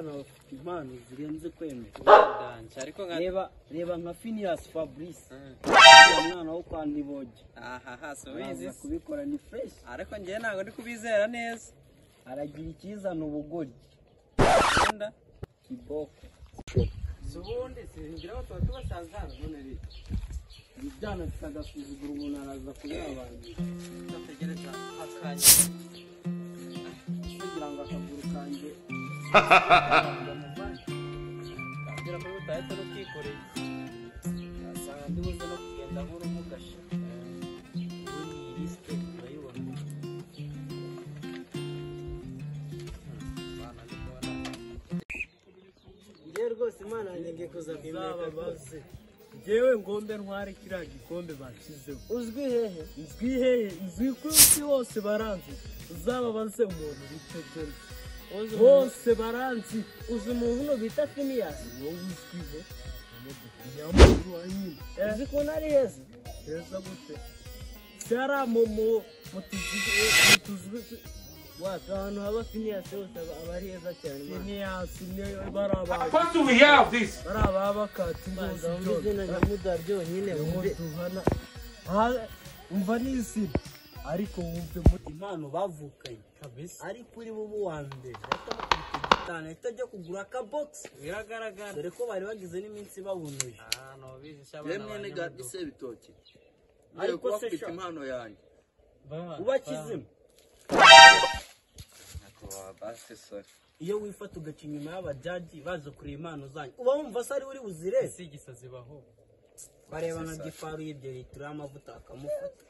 bana bafite impano zirenze kwemera. Ariko reba nka Phineas Fabrice. Umwana wo kwa Niboje. So wizi kubikora ni fresh. Ariko ngiye ntago ndi kubizera neza. Aragira ikizana ubugori. Nda kiboko. Subundi singira aho tubasanzana none ri. Bijyana tugasuzugura umuntu araza kuyabana. Ndategereza akanya. Kugira ngo akaguru kanje. Ndagira ko utahita no kwikorera. Asanga ndibuze no kugenda nkuru mugasha. Ni liste urayibona. Rwose Imana ngiye kuza baze. Jewe ngombe ntware kira gikombe bakizeho. Uzwi hehe? Uzwi ko hose baranzi. Uzaba banse umuntu bitegera. Bose baranzi. Uzi umuntu no bita Phineas. Wowe uzwiho. Nyamuntu wanyine. Uzi ko nari heza. Heza gute? Sara momo mutuzwe ahantu haba Phineas hose abari heza cyane. Phineas niyo baraba. What do we have this? Baraba bakati ngozi na nyamuda byonyine tuhana. Umva nisi ariko wumve mu impano bavukanye kabisa. Ari kuri bo wa mbere. Atama itajya kugura ka box. Biragaragara. Dore ko bari bagize n'iminsi bawunoje. No bizi shabana. Yemwe ne gadise bitoki. Ariko se impano yanjye. Ubakizimo. Iyo wifata ugaca inyuma y'abajaji bazo kuri impano zanyu uba wumva se ari uri buzire sigisa zibaho bareba na gifaru y'ibyo litiro y'amavuta akamufata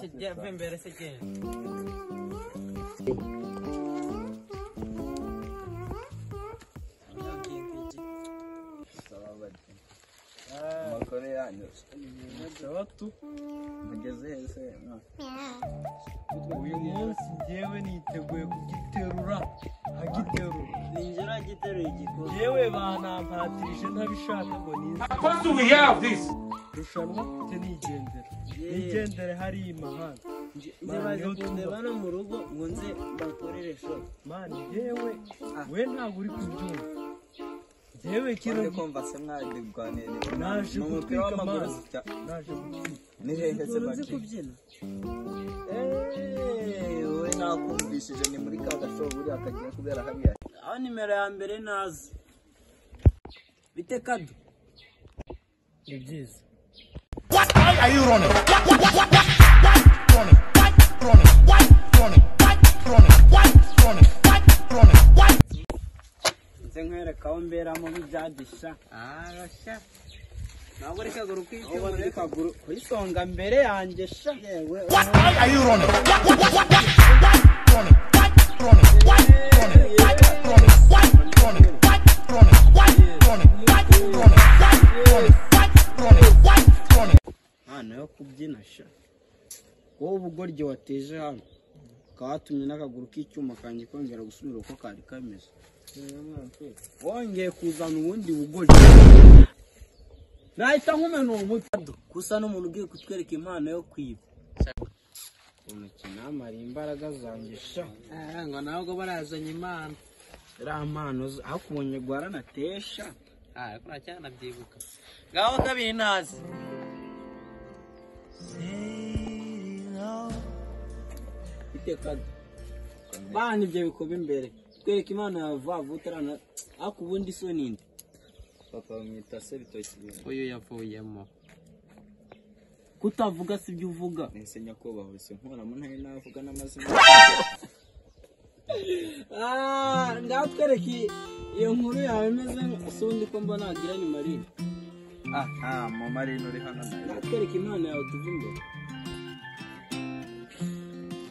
kijya mbere se genda makore yanyu Sabatu mugeze hese uyu munsi ngewe niteguye kugiterura ninjira giterura igikoni yewe banampatirije ntabishaka ngo nize. What do we have this? Rushanwa te nigendere hari imahanga nibaze kundeba no mu rugo ngo nze bakorere show man yewe we ntabwo uri kubyumva yewe kino kumva se mwadigwane naje umupira w'amaguru naje ni hehe se baje kubyina we nakumvishije ni muri ka gasho buri akagiye kubera hariya aho nimero ya mbere nazi bite kadu ni byiza. What are you running? Nkwereka aho mberamo bijadisha gasha ntabwo reka guru kaguru kwisonga mbere yanjye sha yewe. What are you running? hano yo kubyina sha wowe ubugoryi wateje hano kawatumye n'akaguru k'icyuma kanjye kongera gusubira uko kari kameze. Wongeye kuzana ubundi bugoryi nahita nkumena uwo mutado gusa n'umuntu ugiye kutwereka impano yo kwiba umukino amara imbaraga zanjye sha ngo ntabwo barazanye impano iriya mpano hakubonye guharanatesha ariko ntacyana byibuka ngaho kabiri ntazi itekado bana ibyo bikuba imbere twereka impano yawe vuba utarana ariko ubundi so ninde papa bamwita se bitoki uyu yavuyemo kutavuga si ibyo uvuga nese nyakubahwa se nkoramo ntari navuga n'amazina ngaho twereke iyo nkuru yawe imeze nk'usundi ko mbona wagira ni marine mu marine uri hano nawe twereke impano yawe tuva imbere.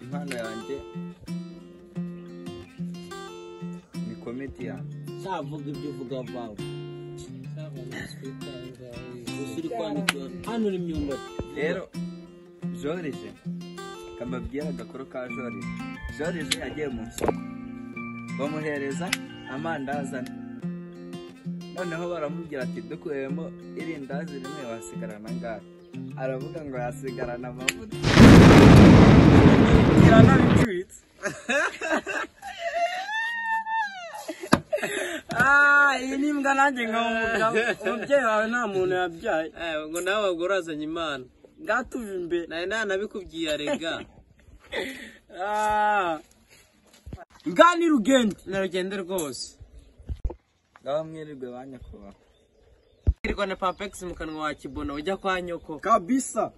impano yanjye ni comedian savuga ibyo uvuga vawe gusa uri kwandika hano uri imyumbati rero Jorije kamabwira agakoro ka Jorije yagiye mu nsoko bamuhereza amandazi noneho baramubwira ati dukuyemo irindazi rimwe wasigarana ngaho aravuga ngo yasigarana amavuta kirana bitwitse imbwa nanjye nk'umugabo umubyeyi wawe nta muntu yabyaye ngo nawe wagorazanye imana ngatuve imbere nawe ntanabikubwiye rega ngani rugende narugende rwose ngaho mwirirwe banyakubaha irwa na Papex mu kanwa wa Kibono ujya kwa nyoko kabisa